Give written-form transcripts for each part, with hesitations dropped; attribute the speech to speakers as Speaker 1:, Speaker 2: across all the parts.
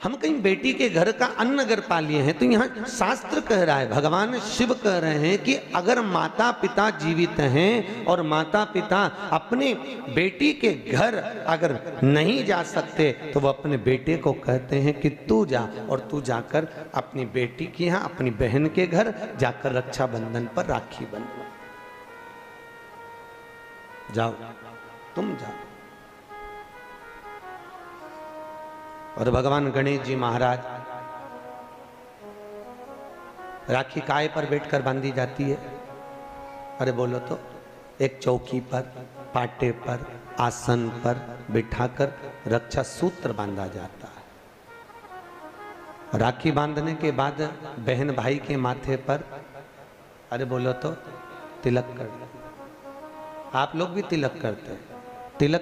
Speaker 1: हम कहीं बेटी के घर का अन्न अगर पा लिए हैं तो यहाँ शास्त्र कह रहा है, भगवान शिव कह रहे हैं कि अगर माता पिता जीवित हैं और माता पिता अपने बेटी के घर अगर नहीं जा सकते तो वो अपने बेटे को कहते हैं कि तू जा, और तू जाकर अपनी बेटी के यहाँ अपनी बहन के घर जाकर रक्षाबंधन पर राखी बंधवा, जाओ तुम जाओ। और भगवान गणेश जी महाराज राखी काय पर बैठकर बांधी जाती है? अरे बोलो तो, एक चौकी पर, पाटे पर, आसन पर बिठाकर रक्षा सूत्र बांधा जाता है। राखी बांधने के बाद बहन भाई के माथे पर, अरे बोलो तो, तिलक कर दो। आप लोग भी तिलक करते हैं। तिलक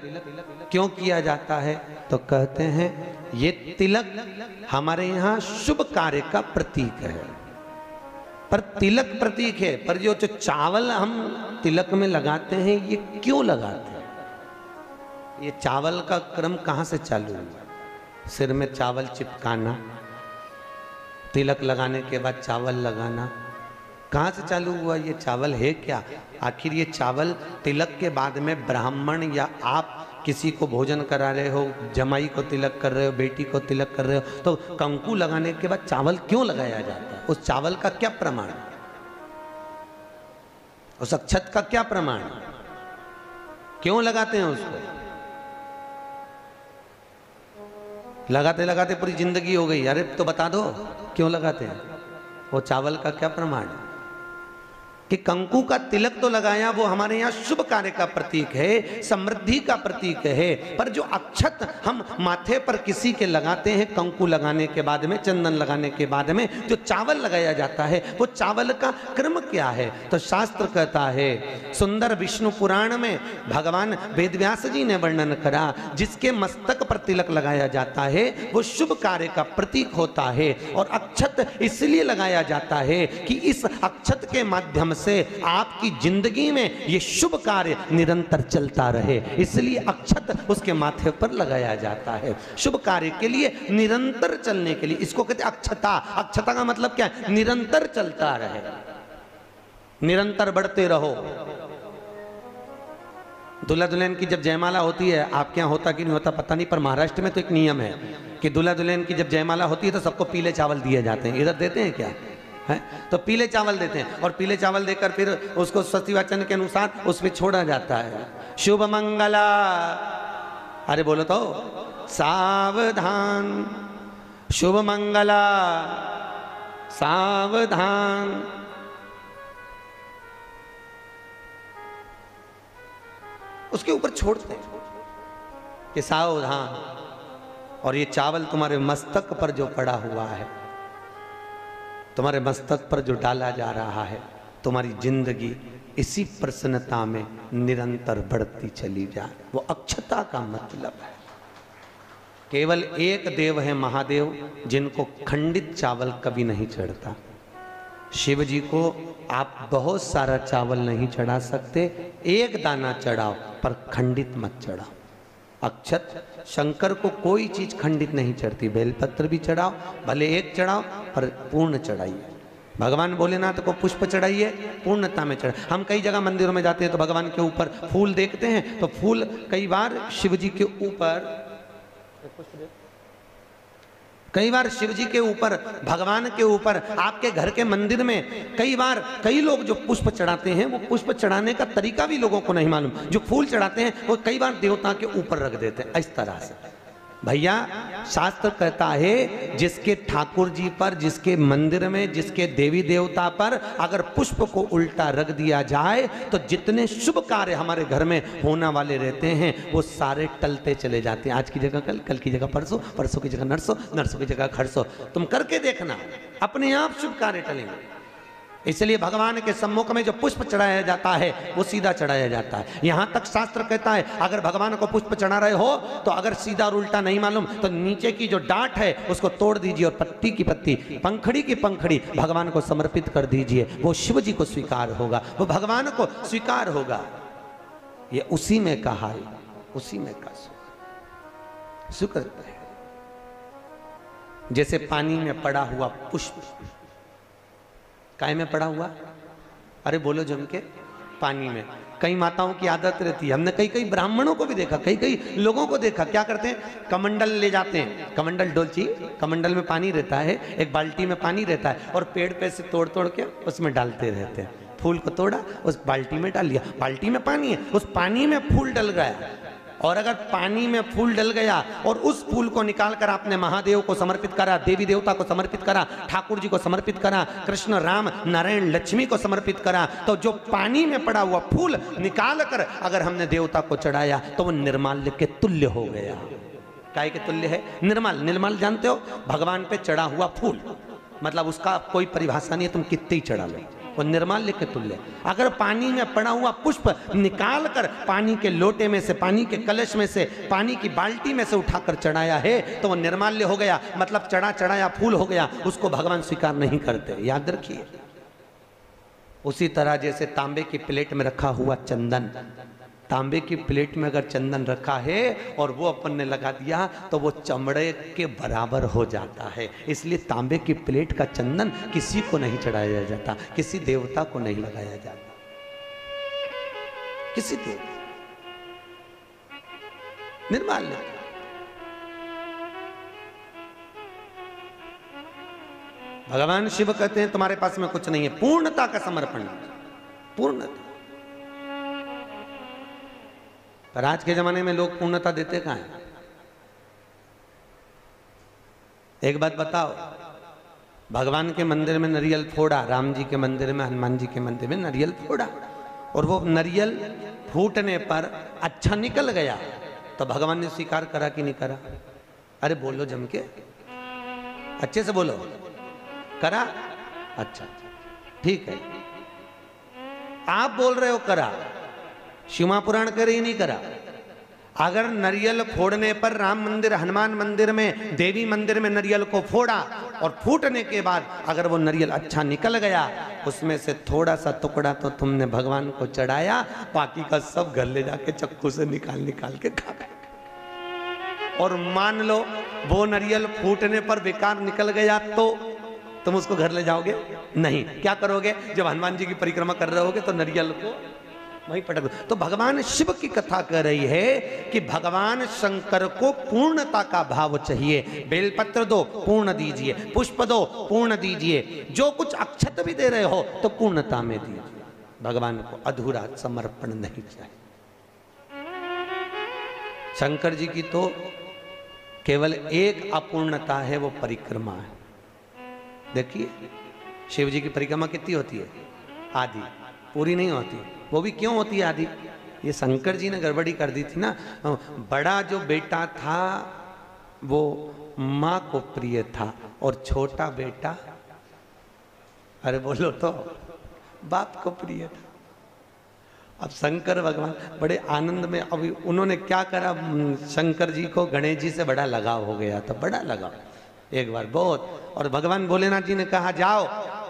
Speaker 1: क्यों किया जाता है? तो कहते हैं ये तिलक हमारे यहाँ शुभ कार्य का प्रतीक है। पर तिलक प्रतीक है, पर जो चावल हम तिलक में लगाते हैं ये क्यों लगाते हैं? ये चावल का क्रम कहाँ से चालू हुआ? सिर में चावल चिपकाना, तिलक लगाने के बाद चावल लगाना, कहाँ से चालू हुआ? ये चावल है क्या? आखिर ये चावल तिलक के बाद में ब्राह्मण या आप किसी को भोजन करा रहे हो, जमाई को तिलक कर रहे हो, बेटी को तिलक कर रहे हो, तो कंकु लगाने के बाद चावल क्यों लगाया जाता है? उस चावल का क्या प्रमाण? उस अक्षत का क्या प्रमाण? क्यों लगाते हैं उसको? लगाते लगाते पूरी जिंदगी हो गई, अरे तो बता दो क्यों लगाते हैं? वो चावल का क्या प्रमाण है? कि कंकु का तिलक तो लगाया, वो हमारे यहाँ शुभ कार्य का प्रतीक है, समृद्धि का प्रतीक है। पर जो अक्षत हम माथे पर किसी के लगाते हैं, कंकु लगाने के बाद में, चंदन लगाने के बाद में जो चावल लगाया जाता है, वो चावल का क्रम क्या है? तो शास्त्र कहता है, सुंदर विष्णु पुराण में भगवान वेदव्यास जी ने वर्णन करा, जिसके मस्तक पर तिलक लगाया जाता है वो शुभ कार्य का प्रतीक होता है। और अक्षत इसलिए लगाया जाता है कि इस अक्षत के माध्यम से आपकी जिंदगी में ये शुभ कार्य निरंतर चलता रहे, इसलिए अक्षत उसके माथे पर लगाया जाता है। शुभ कार्य के लिए, निरंतर चलने के लिए, इसको कहते हैं अक्षता। अक्षता का मतलब क्या है? निरंतर चलता रहे, निरंतर बढ़ते रहो। दूल्हा दुल्हन की जब जयमाला होती है, आपके यहाँ होता कि नहीं होता पता नहीं, पर महाराष्ट्र में तो एक नियम है कि दूल्हा दुल्हन की जब जयमाला होती है तो सबको पीले चावल दिए जाते हैं। इधर देते हैं क्या है? तो पीले चावल देते हैं, और पीले चावल देकर फिर उसको सतीवचन के अनुसार उस पर छोड़ा जाता है। शुभ मंगला, अरे बोलो तो, सावधान, शुभ मंगला सावधान। उसके ऊपर छोड़ते हैं कि सावधान। और ये चावल तुम्हारे मस्तक पर जो पड़ा हुआ है, तुम्हारे मस्तक पर जो डाला जा रहा है, तुम्हारी जिंदगी इसी प्रसन्नता में निरंतर बढ़ती चली जाए, वो अक्षता का मतलब है। केवल एक देव है महादेव, जिनको खंडित चावल कभी नहीं चढ़ता। शिव जी को आप बहुत सारा चावल नहीं चढ़ा सकते, एक दाना चढ़ाओ, पर खंडित मत चढ़ाओ। अक्षत, शंकर को कोई चीज खंडित नहीं चढ़ती। बेलपत्र भी चढ़ाओ, भले एक चढ़ाओ, पर पूर्ण चढ़ाइए। भगवान भोलेनाथ को पुष्प चढ़ाइए, पूर्णता में चढ़ाइए। हम कई जगह मंदिरों में जाते हैं तो भगवान के ऊपर फूल देखते हैं, तो फूल कई बार शिव जी के ऊपर, कई बार शिव जी के ऊपर, भगवान के ऊपर, आपके घर के मंदिर में कई बार कई लोग जो पुष्प चढ़ाते हैं, वो पुष्प चढ़ाने का तरीका भी लोगों को नहीं मालूम। जो फूल चढ़ाते हैं वो कई बार देवता के ऊपर रख देते हैं, इस तरह से। भैया, शास्त्र कहता है जिसके ठाकुर जी पर, जिसके मंदिर में, जिसके देवी देवता पर अगर पुष्प को उल्टा रख दिया जाए तो जितने शुभ कार्य हमारे घर में होने वाले रहते हैं वो सारे टलते चले जाते हैं। आज की जगह कल, कल की जगह परसों, परसों की जगह नरसों, नरसों की जगह खरसों। तुम करके देखना, अपने आप शुभ कार्य टलेंगे। इसलिए भगवान के सम्मुख में जो पुष्प चढ़ाया जाता है वो सीधा चढ़ाया जाता है। यहां तक शास्त्र कहता है अगर भगवान को पुष्प चढ़ा रहे हो तो अगर सीधा और उल्टा नहीं मालूम तो नीचे की जो डांट है उसको तोड़ दीजिए और पत्ती की पत्ती, पंखड़ी की पंखड़ी भगवान को समर्पित कर दीजिए। वो शिव जी को स्वीकार होगा, वो भगवान को स्वीकार होगा। ये उसी में का हाल, उसी में का सुख है। जैसे पानी में पड़ा हुआ पुष्प, काय में पड़ा हुआ, अरे बोलो जम के, पानी में। कई माताओं की आदत रहती है, हमने कई कई ब्राह्मणों को भी देखा, कई कई लोगों को देखा, क्या करते हैं, कमंडल ले जाते हैं, कमंडल डोलची, कमंडल में पानी रहता है, एक बाल्टी में पानी रहता है, और पेड़ पे से तोड़ तोड़ के उसमें डालते रहते हैं। फूल को तोड़ा, उस बाल्टी में डाल लिया, बाल्टी में पानी है, उस पानी में फूल डल गया, और अगर पानी में फूल डल गया और उस फूल को निकाल कर आपने महादेव को समर्पित करा, देवी देवता को समर्पित करा, ठाकुर जी को समर्पित करा, कृष्ण राम नारायण लक्ष्मी को समर्पित करा, तो जो पानी में पड़ा हुआ फूल निकाल कर अगर हमने देवता को चढ़ाया तो वो निर्माल्य के तुल्य हो गया। काय के तुल्य है? निर्माल। निर्माल जानते हो, भगवान पे चढ़ा हुआ फूल, मतलब उसका कोई परिभाषा नहीं है, तुम कितने ही चढ़ा लो, वो निर्माल्य के तुल्य। अगर पानी में पड़ा हुआ पुष्प निकाल कर पानी के लोटे में से, पानी के कलश में से, पानी की बाल्टी में से उठाकर चढ़ाया है तो वो निर्माल्य हो गया, मतलब चढ़ाया फूल हो गया, उसको भगवान स्वीकार नहीं करते, याद रखिए। उसी तरह जैसे तांबे की प्लेट में रखा हुआ चंदन, तांबे की प्लेट में अगर चंदन रखा है और वो अपन ने लगा दिया तो वो चमड़े के बराबर हो जाता है। इसलिए तांबे की प्लेट का चंदन किसी को नहीं चढ़ाया जाता, किसी देवता को नहीं लगाया जाता, किसी देवता, निर्माल्य। भगवान शिव कहते हैं तुम्हारे पास में कुछ नहीं है, पूर्णता का समर्पण, पूर्णता। पर आज के जमाने में लोग पूर्णता देते कहां हैं? एक बात बताओ, भगवान के मंदिर में नारियल फोड़ा, राम जी के मंदिर में, हनुमान जी के मंदिर में नारियल फोड़ा, और वो नारियल फूटने पर अच्छा निकल गया तो भगवान ने स्वीकार करा कि नहीं करा? अरे बोलो जम के, अच्छे से बोलो, करा? अच्छा ठीक है, आप बोल रहे हो करा, शिव पुराण करे ही नहीं करा। अगर नारियल फोड़ने पर राम मंदिर, हनुमान मंदिर में, देवी मंदिर में नारियल को फोड़ा और फूटने के बाद अगर वो नारियल अच्छा निकल गया, उसमें से थोड़ा सा टुकड़ा तो तुमने भगवान को चढ़ाया, बाकी का सब घर ले जाके चक्कू से निकाल निकाल के खा गए। और मान लो वो नारियल फूटने पर बेकार निकल गया तो तुम उसको घर ले जाओगे? नहीं। क्या करोगे? जब हनुमान जी की परिक्रमा कर रहे होगे तो नारियल को वहीं पटक दो। तो भगवान शिव की कथा कह रही है कि भगवान शंकर को पूर्णता का भाव चाहिए। बेलपत्र दो, पूर्ण दीजिए, पुष्प दो, पूर्ण दीजिए, जो कुछ अक्षत भी दे रहे हो तो पूर्णता में दीजिए। भगवान को अधूरा समर्पण नहीं चाहिए। शंकर जी की तो केवल एक अपूर्णता है, वो परिक्रमा है। देखिए शिव जी की परिक्रमा कितनी होती है? आधी, पूरी नहीं होती। वो भी क्यों होती है आधी? ये शंकर जी ने गड़बड़ी कर दी थी ना। बड़ा जो बेटा था वो माँ को प्रिय था और छोटा बेटा, अरे बोलो तो, बाप को प्रिय था। अब शंकर भगवान बड़े आनंद में, अभी उन्होंने क्या करा, शंकर जी को गणेश जी से बड़ा लगाव हो गया था, बड़ा लगाव एक बार बहुत। और भगवान भोलेनाथ जी ने कहा जाओ,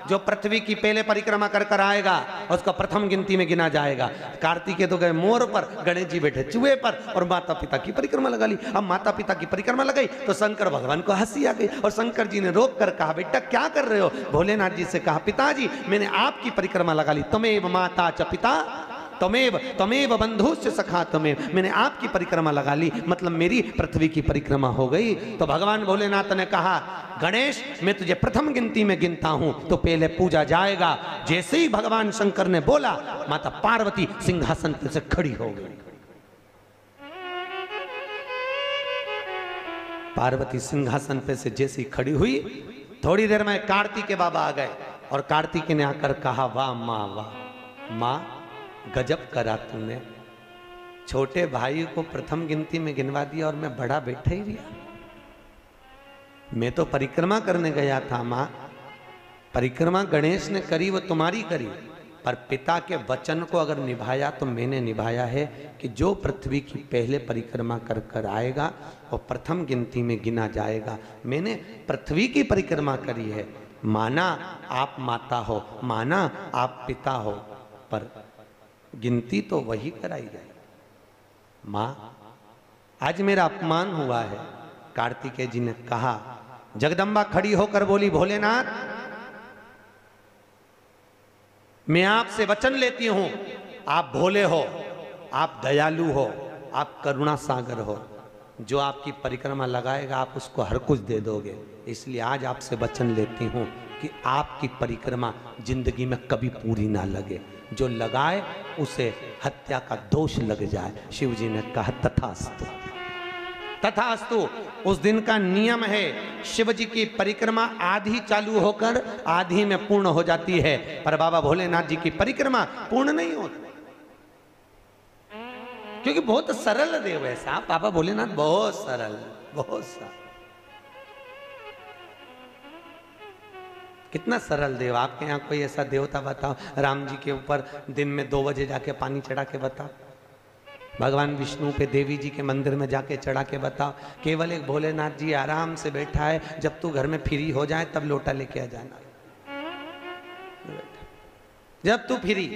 Speaker 1: जो पृथ्वी की पहले परिक्रमा कर कर आएगा उसको प्रथम गिनती में गिना जाएगा। कार्तिकेय तो गए मोर पर, गणेश जी बैठे चूहे पर, और माता पिता की परिक्रमा लगा ली। अब माता पिता की परिक्रमा लगाई तो शंकर भगवान को हंसी आ गई, और शंकर जी ने रोक कर कहा बेटा क्या कर रहे हो? भोलेनाथ जी से कहा पिताजी मैंने आपकी परिक्रमा लगा ली, तमेव माता च पिता तमेव बंधुश्च सखा तमेव, मैंने आपकी परिक्रमा लगा ली, मतलब मेरी पृथ्वी की परिक्रमा हो गई। तो भगवान भोलेनाथ ने कहा गणेश मैं तुझे प्रथम गिनती में गिनता हूं तो पहले पूजा जाएगा। जैसे ही भगवान शंकर ने बोला, माता पार्वती सिंहासन पर से खड़ी हो गई। पार्वती सिंहासन पे से जैसे ही खड़ी हुई, थोड़ी देर में कार्तिकेय बाबा आ गए, और कार्तिकेय ने आकर कहा वाह माँ, वाह माँ, गजब करा तूने, छोटे भाई को प्रथम गिनती में गिनवा दिया और मैं बड़ा बैठा ही रहा। मैं तो परिक्रमा करने गया था माँ, परिक्रमा गणेश ने करी वो तुम्हारी करी, पर पिता के वचन को अगर निभाया तो मैंने निभाया है कि जो पृथ्वी की पहले परिक्रमा कर कर आएगा वो प्रथम गिनती में गिना जाएगा। मैंने पृथ्वी की परिक्रमा करी है, माना आप माता हो, माना आप पिता हो, पर गिनती तो वही कराई जाए। माँ आज मेरा अपमान हुआ है। कार्तिकेय जी ने कहा जगदम्बा खड़ी होकर बोली, भोलेनाथ मैं आपसे वचन लेती हूं, आप भोले हो, आप दयालु हो, आप करुणा सागर हो, जो आपकी परिक्रमा लगाएगा आप उसको हर कुछ दे दोगे। इसलिए आज आपसे वचन लेती हूं कि आपकी परिक्रमा जिंदगी में कभी पूरी ना लगे, जो लगाए उसे हत्या का दोष लग जाए। शिव जी ने कहा तथास्तु, तथास्तु। उस दिन का नियम है, शिव जी की परिक्रमा आधी चालू होकर आधी में पूर्ण हो जाती है, पर बाबा भोलेनाथ जी की परिक्रमा पूर्ण नहीं होती, क्योंकि बहुत सरल देव है साहब बाबा भोलेनाथ, बहुत सरल, बहुत सरल। कितना सरल देव। आपके यहाँ कोई ऐसा देवता बताओ, राम जी के ऊपर दिन में 2 बजे जाके पानी चढ़ा के बताओ, भगवान विष्णु पे देवी जी के मंदिर में जाके चढ़ा के बताओ। केवल एक भोलेनाथ जी आराम से बैठा है, जब तू घर में फ्री हो जाए तब लोटा लेके आ जाना, जब तू फ्री।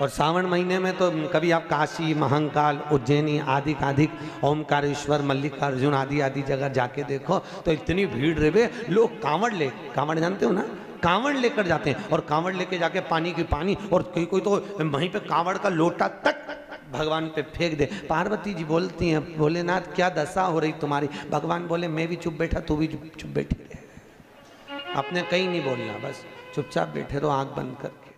Speaker 1: और सावन महीने में तो कभी आप काशी, महाकाल, उज्जैनी आदि आधिक, ओमकारेश्वर, मल्लिकार्जुन आदि आदि जगह जाके देखो तो इतनी भीड़ रहे, लोग कांवड़ जानते हो ना, कांवड़ लेकर जाते हैं, और कांवड़ लेके जाके पानी की पानी, और कोई तो वहीं पे कांवड़ का लोटा तक भगवान पे फेंक दे। पार्वती जी बोलती हैं, भोलेनाथ क्या दशा हो रही तुम्हारी। भगवान बोले, मैं भी चुप बैठा, तू भी चुप बैठी रहे, आपने कहीं नहीं बोलना, बस चुपचाप बैठे रहो आंख बंद करके।